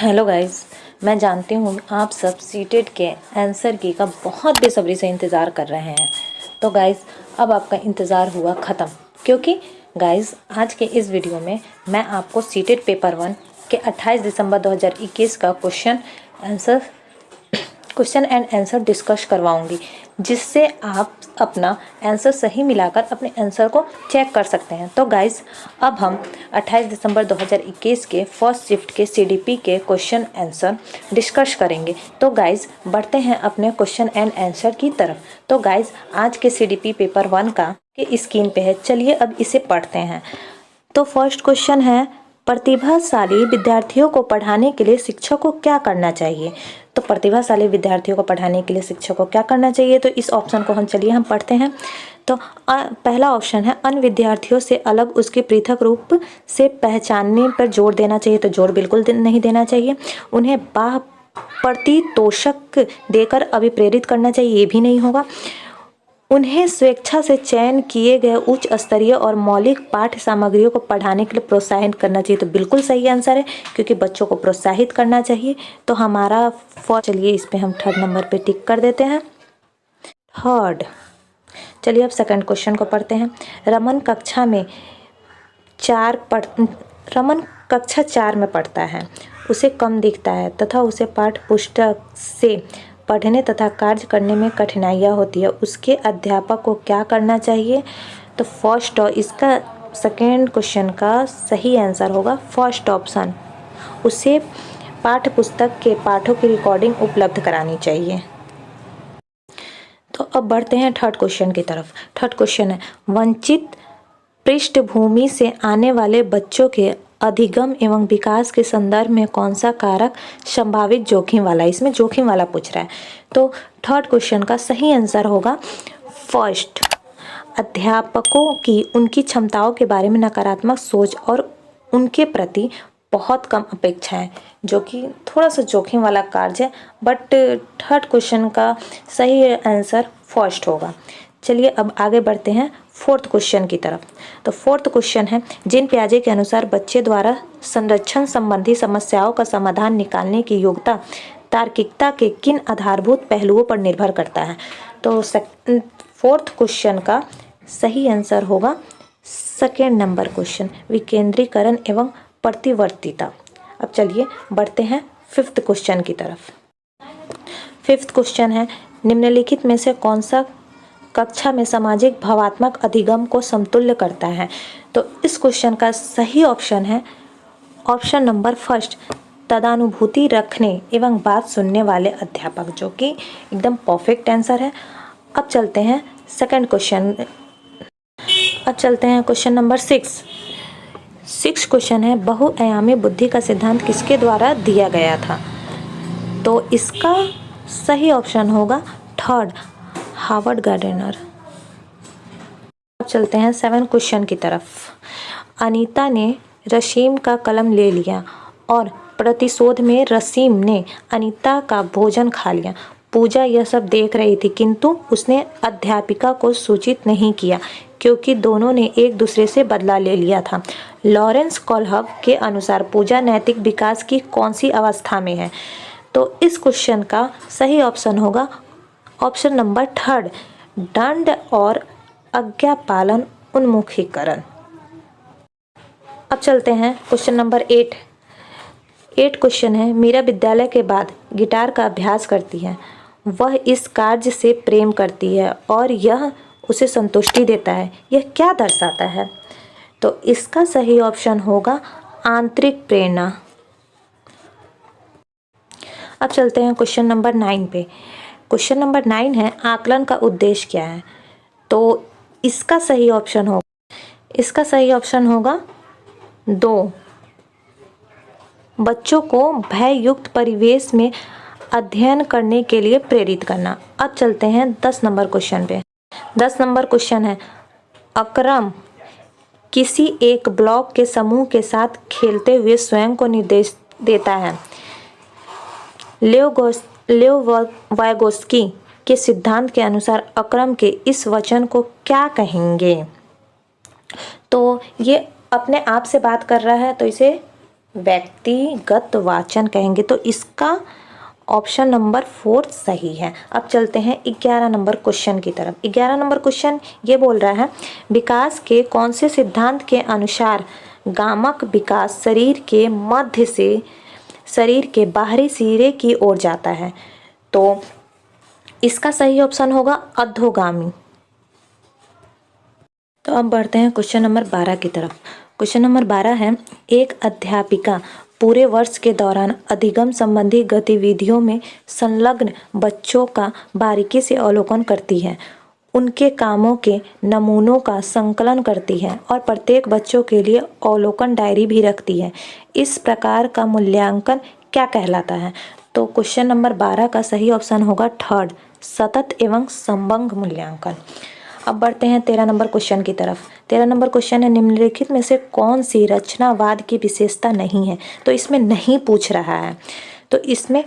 Hello guys, मैं जानती हूँ आप सब सीटेट के आंसर की का बहुत बेसब्री से इंतज़ार कर रहे हैं। तो गाइस, अब आपका इंतज़ार हुआ ख़त्म, क्योंकि गाइस आज के इस वीडियो में मैं आपको सीटेट पेपर 1 के 28 दिसंबर 2021 का क्वेश्चन एंड आंसर डिस्कस करवाऊंगी, जिससे आप अपना आंसर सही मिलाकर अपने आंसर को चेक कर सकते हैं। तो गाइस, अब हम 28 दिसंबर 2021 के फर्स्ट शिफ्ट के सीडीपी के क्वेश्चन आंसर डिस्कस करेंगे। तो गाइस, बढ़ते हैं अपने क्वेश्चन एंड आंसर की तरफ। तो गाइस, आज के सीडीपी पेपर 1 का के स्क्रीन पे है, चलिए अब इसे पढ़ते हैं। तो फर्स्ट क्वेश्चन है, प्रतिभाशाली विद्यार्थियों को पढ़ाने के लिए शिक्षक को क्या करना चाहिए। तो प्रतिभाशाली विद्यार्थियों को पढ़ाने के लिए शिक्षक को क्या करना चाहिए, तो इस ऑप्शन को हम पढ़ते हैं। तो पहला ऑप्शन है, अन्य विद्यार्थियों से अलग उसके पृथक रूप से पहचानने पर जोर देना चाहिए। तो जोर बिल्कुल नहीं देना चाहिए। उन्हें बाह प्रतितोषक देकर अभिप्रेरित करना चाहिए, ये भी नहीं होगा। उन्हें स्वेच्छा से चयन किए गए उच्च स्तरीय और मौलिक पाठ्य सामग्रियों को पढ़ाने के लिए प्रोत्साहित करना चाहिए। तो बिल्कुल सही आंसर है, क्योंकि बच्चों को प्रोत्साहित करना चाहिए। तो हमारा चलिए इस पे हम थर्ड नंबर पे टिक कर देते हैं। थर्ड, चलिए अब सेकंड क्वेश्चन को पढ़ते हैं। रमन कक्षा 4 में पढ़ता है, उसे कम दिखता है तथा उसे पाठ्य पुस्तक से पढ़ने तथा कार्य करने में कठिनाइयाँ होती है। उसके अध्यापक को क्या करना चाहिए। तो फर्स्ट, इसका सेकेंड क्वेश्चन का सही आंसर होगा फर्स्ट ऑप्शन, उसे पाठ्य पुस्तक के पाठों की रिकॉर्डिंग उपलब्ध करानी चाहिए। तो अब बढ़ते हैं थर्ड क्वेश्चन की तरफ। थर्ड क्वेश्चन है, वंचित पृष्ठभूमि से आने वाले बच्चों के अधिगम एवं विकास के संदर्भ में कौन सा कारक संभावित जोखिम वाला, इसमें जोखिम वाला पूछ रहा है। तो थर्ड क्वेश्चन का सही आंसर होगा फर्स्ट, अध्यापकों की उनकी क्षमताओं के बारे में नकारात्मक सोच और उनके प्रति बहुत कम अपेक्षाएं, जो कि थोड़ा सा जोखिम वाला कार्य है। बट थर्ड क्वेश्चन का सही आंसर फर्स्ट होगा। चलिए अब आगे बढ़ते हैं फोर्थ क्वेश्चन की तरफ। तो फोर्थ क्वेश्चन है, जिन पियाजे के अनुसार बच्चे द्वारा संरक्षण संबंधी समस्याओं का समाधान निकालने की योग्यता तार्किकता के किन आधारभूत पहलुओं पर निर्भर करता है। तो फोर्थ क्वेश्चन का सही आंसर होगा सेकेंड नंबर क्वेश्चन, विकेंद्रीकरण एवं प्रतिवर्तीता। अब चलिए बढ़ते हैं फिफ्थ क्वेश्चन की तरफ। फिफ्थ क्वेश्चन है, निम्नलिखित में से कौन सा कक्षा में सामाजिक भावात्मक अधिगम को समतुल्य करता है। तो इस क्वेश्चन का सही ऑप्शन है ऑप्शन नंबर फर्स्ट, तदानुभूति रखने एवं बात सुनने वाले अध्यापक, जो कि एकदम परफेक्ट आंसर है। अब चलते हैं क्वेश्चन नंबर 6 क्वेश्चन है, बहुआयामी बुद्धि का सिद्धांत किसके द्वारा दिया गया था। तो इसका सही ऑप्शन होगा थर्ड, हार्वर्ड गार्डनर। अब चलते हैं 7 क्वेश्चन की तरफ। अनीता ने रसीम का कलम ले लिया और प्रतिशोध में रसीम ने अनीता का भोजन खा लिया। पूजा यह सब देख रही थी, किंतु उसने अध्यापिका को सूचित नहीं किया, क्योंकि दोनों ने एक दूसरे से बदला ले लिया था। लॉरेंस कोल्हव के अनुसार पूजा नैतिक विकास की कौन सी अवस्था में है। तो इस क्वेश्चन का सही ऑप्शन होगा ऑप्शन नंबर थर्ड, दंड और आज्ञा पालन उन्मुखीकरण। अब चलते हैं क्वेश्चन नंबर 8 क्वेश्चन है, मीरा विद्यालय के बाद गिटार का अभ्यास करती है। वह इस कार्य से प्रेम करती है और यह उसे संतुष्टि देता है, यह क्या दर्शाता है। तो इसका सही ऑप्शन होगा आंतरिक प्रेरणा। अब चलते हैं क्वेश्चन नंबर 9 पे। क्वेश्चन नंबर 9 है, आकलन का उद्देश्य क्या है। तो इसका सही ऑप्शन होगा 2, बच्चों को भययुक्त परिवेश में अध्ययन करने के लिए प्रेरित करना। अब चलते हैं 10 नंबर क्वेश्चन पे। 10 नंबर क्वेश्चन है, अकरम किसी एक ब्लॉक के समूह के साथ खेलते हुए स्वयं को निर्देश देता है। लेओ वाइगोस्की के सिद्धांत के अनुसार अकरम के इस वचन को क्या कहेंगे। तो ये अपने आप से बात कर रहा है, तो इसे व्यक्तिगत वाचन कहेंगे। तो इसका ऑप्शन नंबर 4 सही है। अब चलते हैं 11 नंबर क्वेश्चन की तरफ। 11 नंबर क्वेश्चन ये बोल रहा है, विकास के कौन से सिद्धांत के अनुसार गामक विकास शरीर के मध्य से शरीर के बाहरी सिरे की ओर जाता है? तो इसका सही ऑप्शन होगा अधोगामी। तो अब बढ़ते हैं क्वेश्चन नंबर 12 की तरफ। क्वेश्चन नंबर 12 है, एक अध्यापिका पूरे वर्ष के दौरान अधिगम संबंधी गतिविधियों में संलग्न बच्चों का बारीकी से अवलोकन करती है, उनके कामों के नमूनों का संकलन करती है और प्रत्येक बच्चों के लिए अवलोकन डायरी भी रखती है। इस प्रकार का मूल्यांकन क्या कहलाता है? तो क्वेश्चन नंबर 12 का सही ऑप्शन होगा थर्ड, सतत एवं संबंध मूल्यांकन। अब बढ़ते हैं 13 नंबर क्वेश्चन की तरफ। 13 नंबर क्वेश्चन है, निम्नलिखित में से कौन सी रचनावाद की विशेषता नहीं है? तो इसमें नहीं पूछ रहा है, तो इसमें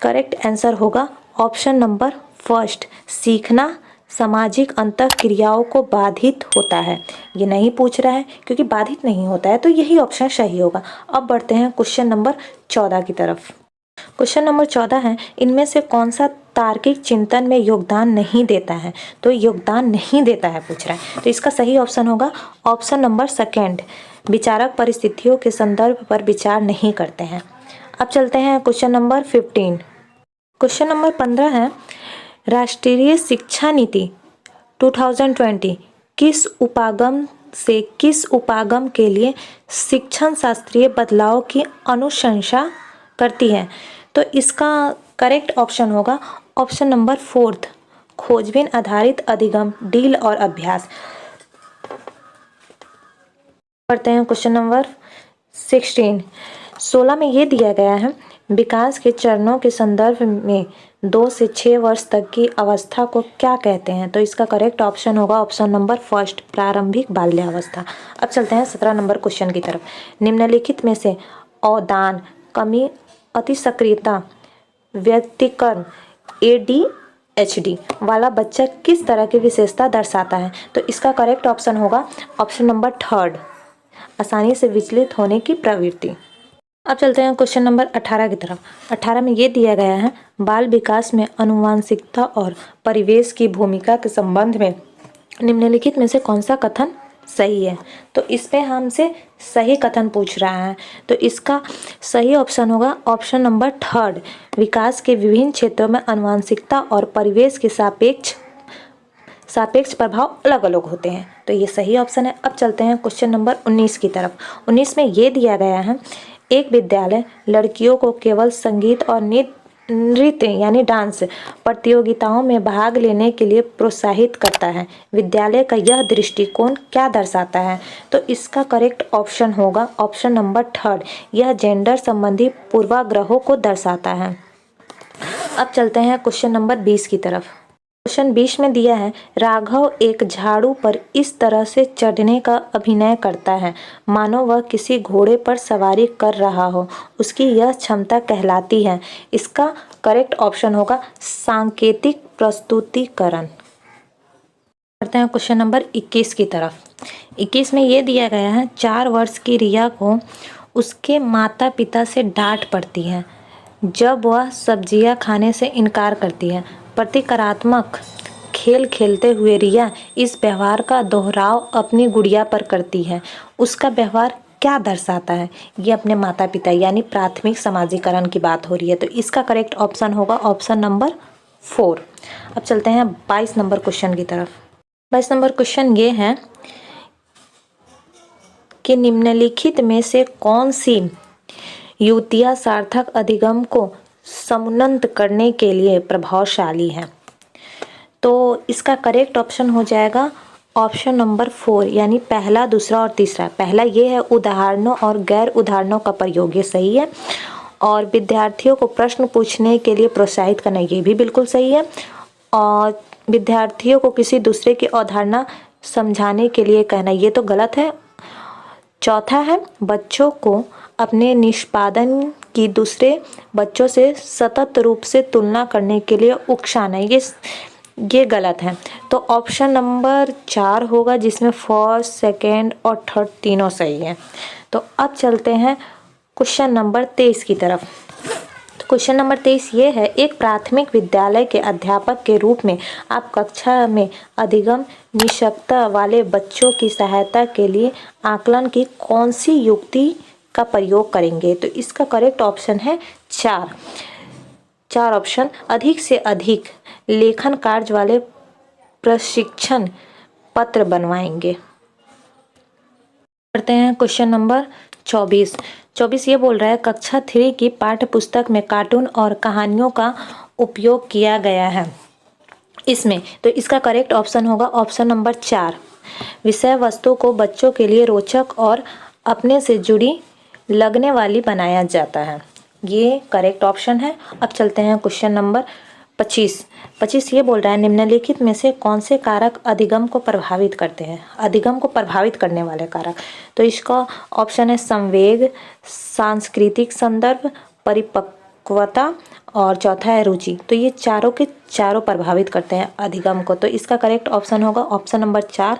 करेक्ट आंसर होगा ऑप्शन नंबर फर्स्ट, सीखना सामाजिक अंतःक्रियाओं को बाधित होता है। ये नहीं पूछ रहा है क्योंकि बाधित नहीं होता है, तो यही ऑप्शन सही होगा। अब बढ़ते हैं क्वेश्चन नंबर 14 की तरफ। क्वेश्चन नंबर 14 है, इनमें से कौन सा तार्किक चिंतन में योगदान नहीं देता है? तो योगदान नहीं देता है पूछ रहा है, तो इसका सही ऑप्शन होगा ऑप्शन नंबर सेकेंड, विचारक परिस्थितियों के संदर्भ पर विचार नहीं करते हैं। अब चलते हैं क्वेश्चन नंबर 15। क्वेश्चन नंबर 15 है, राष्ट्रीय शिक्षा नीति 2020 किस उपागम से किस उपागम के लिए शिक्षण शास्त्रीय बदलाव की अनुशंसा करती है? तो इसका करेक्ट ऑप्शन होगा ऑप्शन नंबर 4, खोजबीन आधारित अधिगम, डील और अभ्यास। पढ़ते हैं क्वेश्चन नंबर 16 में ये दिया गया है, विकास के चरणों के संदर्भ में 2 से 6 वर्ष तक की अवस्था को क्या कहते हैं? तो इसका करेक्ट ऑप्शन होगा ऑप्शन नंबर फर्स्ट, प्रारंभिक बाल्यावस्था। अब चलते हैं 17 नंबर क्वेश्चन की तरफ। निम्नलिखित में से अवदान, कमी, अति सक्रियता, व्यक्तिकरण, ADHD वाला बच्चा किस तरह की विशेषता दर्शाता है? तो इसका करेक्ट ऑप्शन होगा ऑप्शन नंबर थर्ड, आसानी से विचलित होने की प्रवृत्ति। अब चलते हैं क्वेश्चन नंबर 18 की तरफ। 18 में ये दिया गया है, बाल विकास में आनुवंशिकता और परिवेश की भूमिका के संबंध में निम्नलिखित में से कौन सा कथन सही है? तो इस पे हमसे सही कथन पूछ रहा है, तो इसका सही ऑप्शन होगा ऑप्शन नंबर थर्ड, विकास के विभिन्न क्षेत्रों में आनुवंशिकता और परिवेश के सापेक्ष प्रभाव अलग अलग होते हैं, तो ये सही ऑप्शन है। अब चलते हैं क्वेश्चन नंबर 19 की तरफ। 19 में ये दिया गया है, एक विद्यालय लड़कियों को केवल संगीत और नृत्य यानी डांस प्रतियोगिताओं में भाग लेने के लिए प्रोत्साहित करता है। विद्यालय का यह दृष्टिकोण क्या दर्शाता है? तो इसका करेक्ट ऑप्शन होगा ऑप्शन नंबर थर्ड, यह जेंडर संबंधी पूर्वाग्रहों को दर्शाता है। अब चलते हैं क्वेश्चन नंबर 20 की तरफ। क्वेश्चन 20 में दिया है, राघव एक झाड़ू पर इस तरह से चढ़ने का अभिनय करता है मानो वह किसी घोड़े पर सवारी कर रहा हो, उसकी यह क्षमता कहलाती है। इसका करेक्ट ऑप्शन होगा सांकेतिक प्रस्तुतिकरण। करते हैं क्वेश्चन नंबर 21 की तरफ। 21 में ये दिया गया है, 4 वर्ष की रिया को उसके माता पिता से डांट पड़ती है जब वह सब्जियां खाने से इनकार करती है। प्रतिकारात्मक खेल खेलते हुए रिया इस व्यवहार का दोहराव अपनी गुड़िया पर करती है। उसका व्यवहार क्या दर्शाता है? ये अपने माता पिता यानी प्राथमिक समाजीकरण की बात हो रही है, तो इसका करेक्ट ऑप्शन होगा ऑप्शन नंबर 4। अब चलते हैं 22 नंबर क्वेश्चन की तरफ। 22 नंबर क्वेश्चन ये है कि निम्नलिखित में से कौन सी युक्तियाँ सार्थक अधिगम को समुन्नत करने के लिए प्रभावशाली है? तो इसका करेक्ट ऑप्शन हो जाएगा ऑप्शन नंबर 4 यानी पहला, दूसरा और तीसरा। पहला ये है उदाहरणों और गैर उदाहरणों का प्रयोग, ये सही है। और विद्यार्थियों को प्रश्न पूछने के लिए प्रोत्साहित करना, ये भी बिल्कुल सही है। और विद्यार्थियों को किसी दूसरे की अवधारणा समझाने के लिए कहना, ये तो गलत है। चौथा है बच्चों को अपने निष्पादन की दूसरे बच्चों से सतत रूप से तुलना करने के लिए उकसाना, ये गलत है। तो ऑप्शन नंबर 4 होगा, जिसमें फर्स्ट, सेकंड और थर्ड तीनों सही है। तो अब चलते हैं क्वेश्चन नंबर 23 की तरफ। तो क्वेश्चन नंबर 23 ये है, एक प्राथमिक विद्यालय के अध्यापक के रूप में आप कक्षा में अधिगम निषकता वाले बच्चों की सहायता के लिए आकलन की कौन सी युक्ति का प्रयोग करेंगे? तो इसका करेक्ट ऑप्शन है 4 ऑप्शन। अधिक से अधिक लेखन कार्य वाले प्रशिक्षण पत्र बनवाएंगे। करते हैं क्वेश्चन नंबर 24 ये बोल रहा है, कक्षा 3 की पाठ्य पुस्तक में कार्टून और कहानियों का उपयोग किया गया है इसमें। तो इसका करेक्ट ऑप्शन होगा ऑप्शन नंबर 4। विषय वस्तु को बच्चों के लिए रोचक और अपने से जुड़ी लगने वाली बनाया जाता है, ये करेक्ट ऑप्शन है। अब चलते हैं क्वेश्चन नंबर 25 ये बोल रहा है, निम्नलिखित में से कौन से कारक अधिगम को प्रभावित करते हैं? अधिगम को प्रभावित करने वाले कारक। तो इसका ऑप्शन है संवेग, सांस्कृतिक संदर्भ, परिपक्वता और चौथा है रुचि। तो ये चारों के चारों प्रभावित करते हैं अधिगम को। तो इसका करेक्ट ऑप्शन होगा option number 4,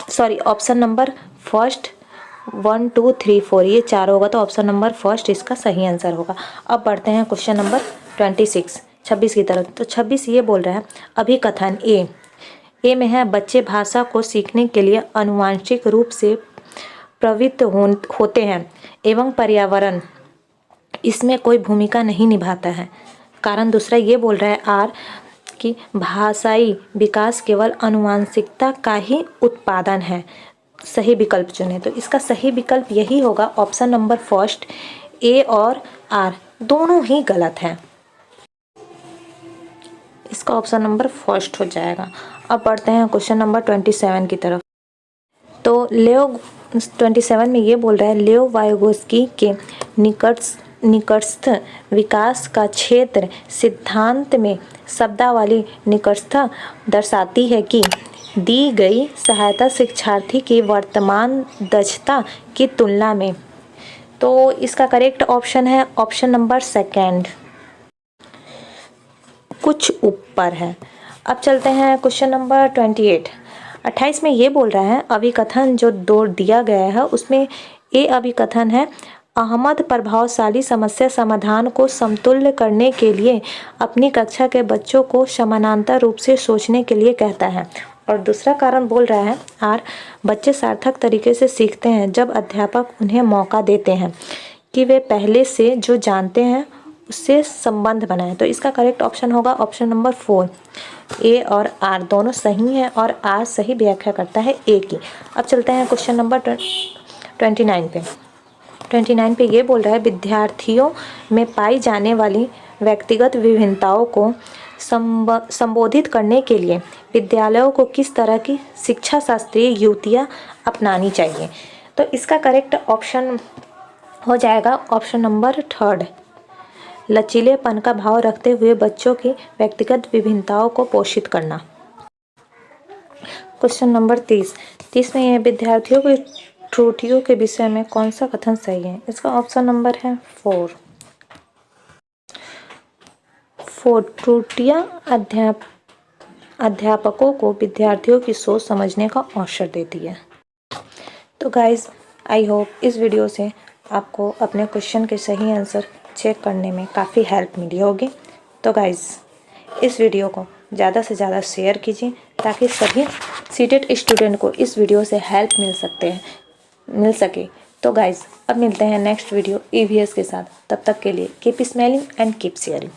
sorry option number first 1 2 3 4 ये चारों होगा। तो ऑप्शन नंबर फर्स्ट इसका सही आंसर होगा। अब बढ़ते हैं क्वेश्चन नंबर 26 की तरफ। तो 26 ये बोल रहा है, अभिकथन ए में है, बच्चे भाषा को सीखने के लिए आनुवांशिक रूप से प्रवृत्त होते हैं एवं पर्यावरण इसमें कोई भूमिका नहीं निभाता है। कारण दूसरा ये बोल रहा है आर कि भाषाई विकास केवल आनुवांशिकता का ही उत्पादन है। सही विकल्प चुने। तो इसका सही विकल्प यही होगा ऑप्शन नंबर फर्स्ट। ए और आर दोनों ही गलत हैं, इसका ऑप्शन नंबर फर्स्ट हो जाएगा। अब बढ़ते हैं क्वेश्चन नंबर 27 की तरफ। तो लेओ 27 में ये बोल रहा है, लेओ वाइगोस्की के निकटस्थ विकास का क्षेत्र सिद्धांत में शब्दावली निकटस्थ दर्शाती है कि दी गई सहायता शिक्षार्थी की वर्तमान दक्षता की तुलना में। तो इसका करेक्ट ऑप्शन है ऑप्शन नंबर सेकंड, कुछ ऊपर है। अब चलते हैं क्वेश्चन नंबर 28 में ये बोल रहा है, अभिकथन जो दो दिया गया है उसमें ए अभिकथन है, अहमद प्रभावशाली समस्या समाधान को समतुल्य करने के लिए अपनी कक्षा के बच्चों को समानांतर रूप से सोचने के लिए कहता है। और दूसरा कारण बोल रहा है आर, बच्चे सार्थक तरीके से सीखते हैं जब अध्यापक उन्हें मौका देते हैं कि वे पहले से जो जानते हैं उससे संबंध बनाएं। तो इसका करेक्ट ऑप्शन होगा ऑप्शन नंबर 4। ए और आर दोनों सही हैं और आर सही व्याख्या करता है ए की। अब चलते हैं क्वेश्चन नंबर 29 पे ये बोल रहा है, विद्यार्थियों में पाई जाने वाली व्यक्तिगत विभिन्नताओं को संबोधित करने के लिए विद्यालयों को किस तरह की शिक्षा शास्त्रीय युक्तियाँ अपनानी चाहिए? तो इसका करेक्ट ऑप्शन हो जाएगा ऑप्शन नंबर 3, लचीलेपन का भाव रखते हुए बच्चों की व्यक्तिगत विभिन्नताओं को पोषित करना। क्वेश्चन नंबर 30 में यह विद्यार्थियों की त्रुटियों के विषय में कौन सा कथन सही है? इसका ऑप्शन नंबर है 4। त्रुटियां अध्यापकों को विद्यार्थियों की सोच समझने का अवसर देती है। तो गाइज आई होप इस वीडियो से आपको अपने क्वेश्चन के सही आंसर चेक करने में काफ़ी हेल्प मिली होगी। तो गाइज इस वीडियो को ज़्यादा से ज़्यादा शेयर कीजिए ताकि सभी सीटेट स्टूडेंट को इस वीडियो से हेल्प मिल सके। तो गाइज अब मिलते हैं नेक्स्ट वीडियो EVS के साथ। तब तक के लिए keep smiling and keep sharing.